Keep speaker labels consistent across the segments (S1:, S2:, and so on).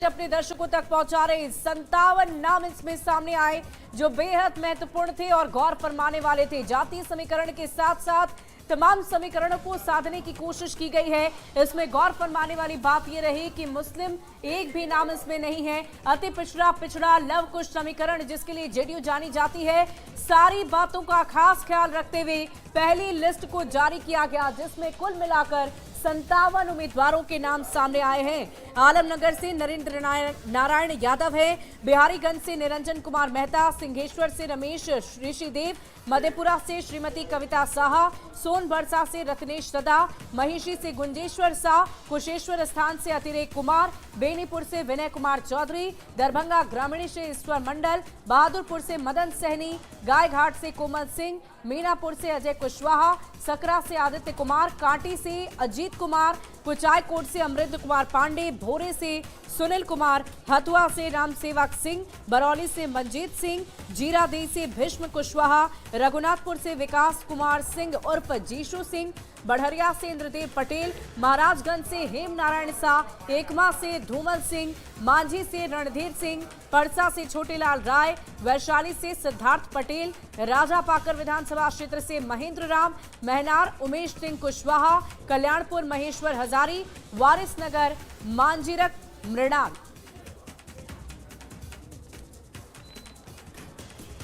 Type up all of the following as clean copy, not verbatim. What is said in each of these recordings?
S1: अपने दर्शकों तक पहुंचा रहे 57 नाम इसमें सामने आए जो बेहद महत्वपूर्ण थे और गौर फरमाने वाले थे। जातीय समीकरण के साथ साथ तमाम समीकरणों को साधने की कोशिश की गई है। इसमें गौर फरमाने वाली बात यह रही कि मुस्लिम एक भी नाम इसमें नहीं है। अति पिछड़ा लव कुश समीकरण जिसके लिए जेडीयू जानी जाती है, सारी बातों का खास ख्याल रखते हुए पहली लिस्ट को जारी किया गया जिसमें कुल मिलाकर 57 उम्मीदवारों के नाम सामने आए हैं। आलमनगर से नरेंद्र नारायण यादव है, बिहारीगंज से निरंजन कुमार मेहता, सिंहेश्वर से रमेश ऋषिदेव, मधेपुरा से श्रीमती कविता साहा, सोनबरसा से रत्नेश सदा, महिषी से गुंजेश्वर शाह, कुशेश्वर स्थान से अतिरेक कुमार, बेनीपुर से विनय कुमार चौधरी, दरभंगा ग्रामीण से ईश्वर मंडल, बहादुरपुर से मदन सहनी, गायघाट से कोमल सिंह, मीनापुर से अजय कुशवाहा, सकरा से आदित्य कुमार, कांटी से अजीत कुमार, कुचायकोट से अमृत कुमार पांडे, भोरे से सुनील कुमार, हथुआ से रामसेवक सिंह, बरौली से मंजीत सिंह, जीरादेई से भीष्म कुशवाहा, रघुनाथपुर से विकास कुमार सिंह उर्फ जीशु सिंह, बढ़रिया से इंद्रदेव पटेल, महाराजगंज से हेम नारायण शाह, एकमा से धूमल सिंह, मांझी से रणधीर सिंह, परसा से छोटेलाल राय, वैशाली से सिद्धार्थ पटेल, राजापाकर विधानसभा क्षेत्र से महेंद्र राम, महनार उमेश सिंह कुशवाहा, कल्याणपुर महेश्वर हजारी, वारिसनगर मांझीरक मृणाल।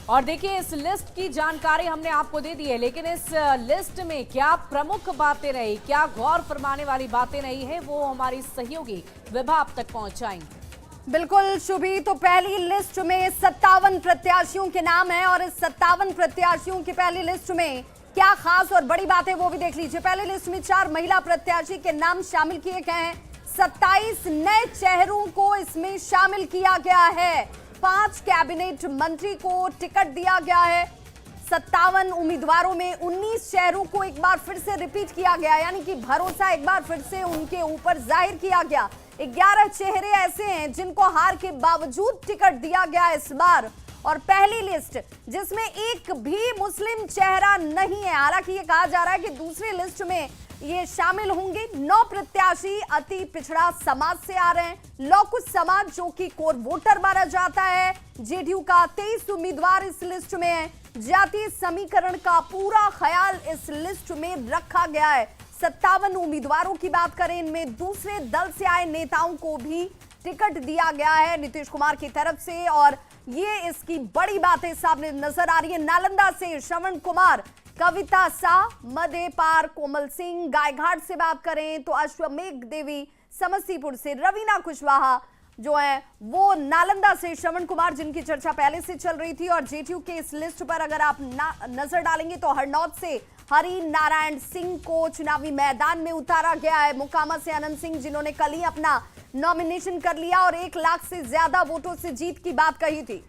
S1: और देखिए इस लिस्ट की जानकारी हमने आपको दे दी है, लेकिन इस लिस्ट में क्या प्रमुख बातें रही, क्या गौर फरमाने वाली बातें रही है, वो हमारी सहयोगी विभा आप तक पहुंचाएंगे।
S2: बिल्कुल शुभी, तो पहली लिस्ट में 57 प्रत्याशियों के नाम हैं और इस 57 प्रत्याशियों की पहली लिस्ट में क्या खास और बड़ी बात है वो भी देख लीजिए। पहली लिस्ट में 4 महिला प्रत्याशी के नाम शामिल किए गए हैं, 27 नए चेहरों को इसमें शामिल किया गया है, 5 कैबिनेट मंत्री को टिकट दिया गया है। 57 उम्मीदवारों में 19 चेहरों को एक बार फिर से रिपीट किया गया, यानी कि भरोसा एक बार फिर से उनके ऊपर जाहिर किया गया। 11 चेहरे ऐसे हैं जिनको हार के बावजूद टिकट दिया गया इस बार। और पहली लिस्ट जिसमें एक भी मुस्लिम चेहरा नहीं है, हालांकि ये कहा जा रहा है कि दूसरी लिस्ट में ये शामिल होंगे। 9 प्रत्याशी अति पिछड़ा समाज से आ रहे हैं, लौकुश समाज जो कि कोर वोटर माना जाता है। जेडीयू का 23 उम्मीदवार इस लिस्ट में है। जातीय समीकरण का पूरा ख्याल इस लिस्ट में रखा गया है। 57 उम्मीदवारों की बात करें, इनमें दूसरे दल से आए नेताओं को भी टिकट दिया गया है नीतीश कुमार की तरफ से, और ये इसकी बड़ी बातें सामने नजर आ रही है। नालंदा से श्रवण कुमार, कविता शाह, मधेपार कोमल सिंह, गायघाट से बात करें तो अश्वमेघ देवी, समस्तीपुर से रवीना कुशवाहा जो है वो, नालंदा से श्रवण कुमार जिनकी चर्चा पहले से चल रही थी। और जेडीयू के इस लिस्ट पर अगर आप नजर डालेंगे तो हरनौत से हरि नारायण सिंह को चुनावी मैदान में उतारा गया है। मोकामा से अनंत सिंह जिन्होंने कल ही अपना नॉमिनेशन कर लिया और 1 लाख से ज्यादा वोटों से जीत की बात कही थी।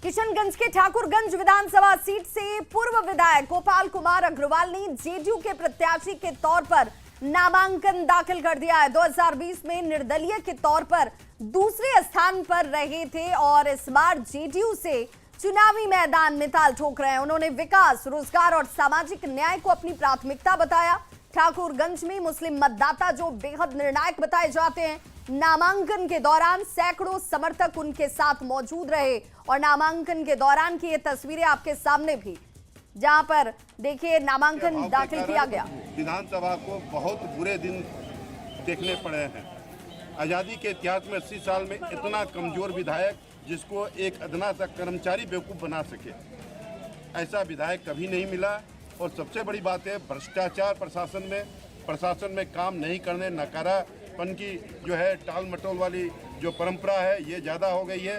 S2: किशनगंज के ठाकुरगंज विधानसभा सीट से पूर्व विधायक गोपाल कुमार अग्रवाल ने जेडीयू के प्रत्याशी के तौर पर नामांकन दाखिल कर दिया है। 2020 में निर्दलीय के तौर पर दूसरे स्थान पर रहे थे और इस बार जेडीयू से चुनावी मैदान में ताल ठोक रहे हैं। उन्होंने विकास, रोजगार और सामाजिक न्याय को अपनी प्राथमिकता बताया। ठाकुरगंज में मुस्लिम मतदाता जो बेहद निर्णायक बताए जाते हैं, नामांकन के दौरान सैकड़ों समर्थक उनके साथ मौजूद रहे और नामांकन के दौरान की ये तस्वीरें आपके सामने भी, जहां पर देखिए नामांकन दाखिल किया गया।
S3: विधानसभा को बहुत बुरे दिन देखने पड़े हैं। आजादी के इतिहास में 80 साल में इतना कमजोर विधायक जिसको एक अदना सा कर्मचारी बेवकूफ बना सके, ऐसा विधायक कभी नहीं मिला। और सबसे बड़ी बात है भ्रष्टाचार प्रशासन में काम नहीं करने, नकारापन की जो है टाल मटोल वाली जो परंपरा है ये ज्यादा हो गई है।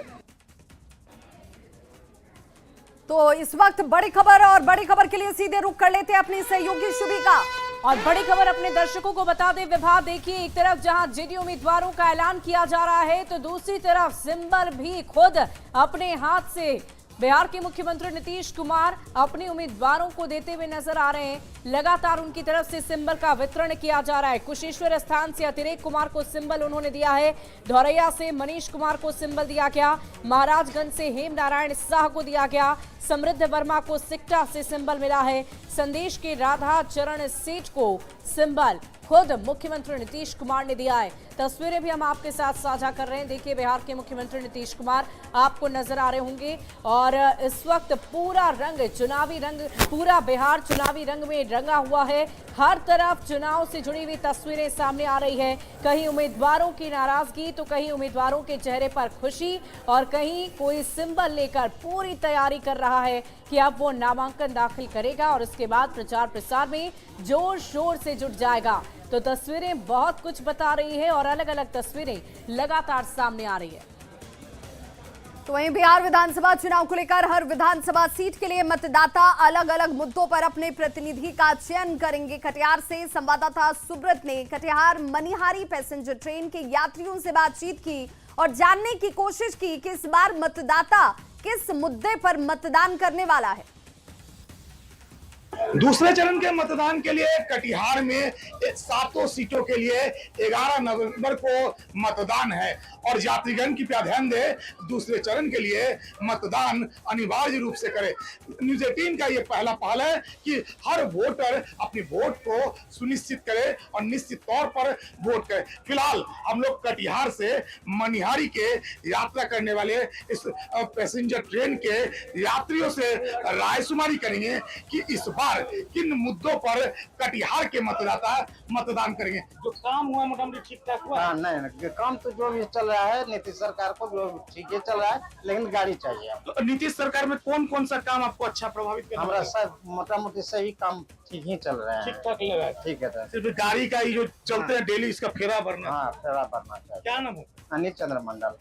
S2: तो इस वक्त बड़ी खबर, और बड़ी खबर के लिए सीधे रुख कर लेते हैं अपनी सहयोगी शुभी का।
S1: और बड़ी खबर अपने दर्शकों को बता दें विभा, देखिए एक तरफ जहां जेडीयू उम्मीदवारों का ऐलान किया जा रहा है तो दूसरी तरफ सिंबल भी खुद अपने हाथ से बिहार के मुख्यमंत्री नीतीश कुमार अपने उम्मीदवारों को देते हुए नजर आ रहे हैं। लगातार उनकी तरफ से सिंबल का वितरण किया जा रहा है। कुशेश्वर स्थान से अतिरेक कुमार को सिंबल उन्होंने दिया है, धौरैया से मनीष कुमार को सिंबल दिया गया, महाराजगंज से हेम नारायण शाह को दिया गया, समृद्ध वर्मा को सिकटा से सिंबल मिला है, संदेश के राधा चरण सेठ को सिंबल खुद मुख्यमंत्री नीतीश कुमार ने दिया है। तस्वीरें भी हम आपके साथ साझा कर रहे हैं। देखिए, बिहार के मुख्यमंत्री नीतीश कुमार आपको नजर आ रहे होंगे और इस वक्त पूरा रंग, चुनावी रंग, पूरा बिहार चुनावी रंग में रंगा हुआ है। हर तरफ चुनाव से जुड़ी हुई तस्वीरें सामने आ रही है। कहीं उम्मीदवारों की नाराजगी तो कहीं उम्मीदवारों के चेहरे पर खुशी और कहीं कोई सिंबल लेकर पूरी तैयारी कर रहा है कि अब वो नामांकन दाखिल करेगा और उसके बाद प्रचार प्रसार में जोर शोर से जुट जाएगा। तो तस्वीरें बहुत कुछ बता रही है और अलग अलग तस्वीरें लगातार सामने आ रही है।
S2: तो वहीं बिहार विधानसभा चुनाव को लेकर हर विधानसभा सीट के लिए मतदाता अलग अलग मुद्दों पर अपने प्रतिनिधि का चयन करेंगे। कटिहार से संवाददाता सुब्रत ने कटिहार मनिहारी पैसेंजर ट्रेन के यात्रियों से बातचीत की और जानने की कोशिश की कि इस बार मतदाता किस मुद्दे पर मतदान करने वाला है।
S4: दूसरे चरण के मतदान के लिए कटिहार में 7 सीटों के लिए 11 नवंबर को मतदान है और यात्रीगण कृपया ध्यान दें, दूसरे चरण के लिए मतदान अनिवार्य रूप से करें। न्यूज़ 18 का ये पहला पहल है कि हर वोटर अपनी वोट को सुनिश्चित करे और निश्चित तौर पर वोट करे। फिलहाल हम लोग कटिहार से मनिहारी के यात्रा करने वाले इस पैसेंजर ट्रेन के यात्रियों से रायशुमारी करेंगे कि इस बार किन मुद्दों पर कटिहार के मतदाता मतदान करेंगे।
S5: जो काम हुआ मोटामोटी ठीक ठाक हुआ?
S6: नहीं, काम तो जो भी चल रहा है नीतीश सरकार को जो ठीक है चल रहा है, लेकिन गाड़ी चाहिए।
S5: तो नीतीश सरकार में कौन कौन सा काम आपको अच्छा प्रभावित कर?
S6: हमारा सब मोटा-मोटी सही काम ठीक ही चल रहा है,
S5: ठीक ठाक लगा है।
S6: ठीक है सर।
S5: सिर्फ गाड़ी का ही जो चलते हैं डेली, इसका फेरा भरना।
S6: हाँ, फेरा भरना चाहिए।
S5: क्या नाम है?
S6: अनिल चंद्र मंडल।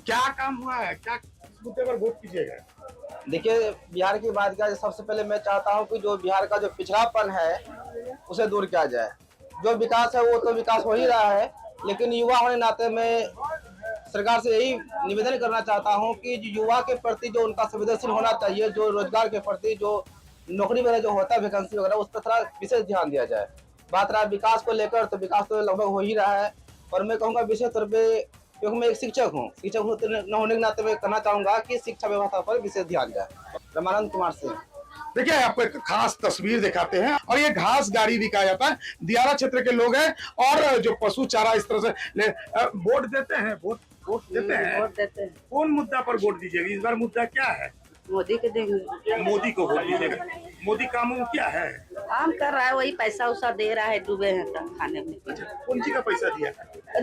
S5: क्या काम हुआ है, क्या मुद्दे पर वोट कीजिएगा?
S6: देखिए, बिहार की बात किया सबसे पहले मैं चाहता हूँ कि जो बिहार का जो पिछड़ापन है उसे दूर किया जाए। जो विकास है वो तो विकास हो ही रहा है, लेकिन युवा होने नाते मैं सरकार से यही निवेदन करना चाहता हूँ कि युवा के प्रति जो उनका संवेदनशील होना चाहिए, जो रोजगार के प्रति जो नौकरी वगैरह जो होता है वैकेंसी वगैरह, उस पर थोड़ा विशेष ध्यान दिया जाए। बात रहा विकास को लेकर, तो विकास तो लगभग हो ही रहा है और मैं कहूँगा विशेष तौर पे, क्योंकि मैं एक शिक्षक हूँ न होने के नाते मैं कहना चाहूंगा कि शिक्षा व्यवस्था पर विशेष ध्यान जाए। रमानंद कुमार सिंह।
S4: देखिए, आपको एक खास तस्वीर दिखाते हैं और ये घास गाड़ी भी कहा जाता है। दियारा क्षेत्र के लोग हैं और जो पशु चारा इस तरह से वोट देते हैं। वोट देते हैं। कौन मुद्दा पर वोट दीजिएगा इस बार? मुद्दा क्या है?
S7: मोदी के देंगे।
S5: मोदी को वोट दीजिएगा। मोदी कामों क्या है?
S7: काम कर रहा है, वही पैसा उसा दे रहा है, डूबे हैं तब खाने में।
S5: कौन सी का पैसा दिया?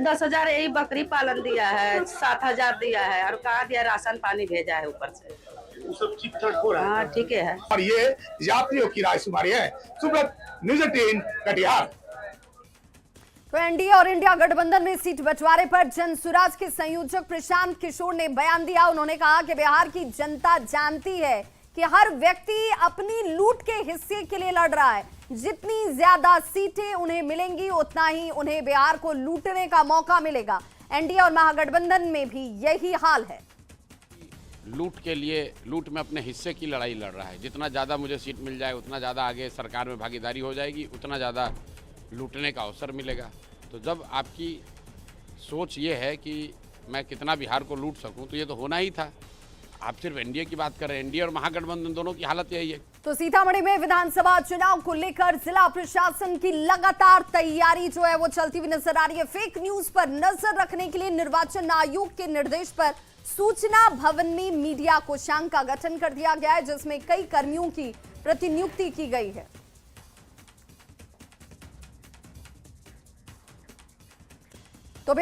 S7: 10,000 यही बकरी पालन दिया है, 7,000 दिया है और कहा दिया राशन पानी भेजा है ऊपर से।
S5: वो सब ठीक ठाक हो रहा है?
S7: हाँ, ठीक है।
S4: और ये यात्रियों की रायशुमारी है। सुब्रत, न्यूज़ 18 कटिहार।
S2: तो एनडीए और इंडिया गठबंधन में सीट बंटवारे पर जनसुराज के संयोजक प्रशांत किशोर ने बयान दिया। उन्होंने कहा कि बिहार की जनता जानती है कि हर व्यक्ति अपनी लूट के हिस्से के लिए लड़ रहा है। जितनी ज्यादा सीटें उन्हें मिलेंगी उतना ही उन्हें बिहार को लूटने का मौका मिलेगा। एनडीए और महागठबंधन में भी यही हाल है।
S8: लूट के लिए, लूट में अपने हिस्से की लड़ाई लड़ रहा है। जितना ज़्यादा मुझे सीट मिल जाए उतना ज़्यादा आगे सरकार में भागीदारी हो जाएगी, उतना ज़्यादा लूटने का अवसर मिलेगा। तो जब आपकी सोच ये है कि मैं कितना बिहार को लूट सकूं, तो ये तो होना ही था। आप सिर्फ एनडीए की बात कर रहे हैं, एनडीए और महागठबंधन दोनों की हालत यही है।
S2: तो सीतामढ़ी में विधानसभा चुनाव को लेकर जिला प्रशासन की लगातार तैयारी जो है वो चलती हुई नजर आ रही है। फेक न्यूज पर नजर रखने के लिए निर्वाचन आयोग के निर्देश पर सूचना भवन में मीडिया कोषांग का गठन कर दिया गया है, जिसमें कई कर्मियों की प्रतिनियुक्ति की गई है।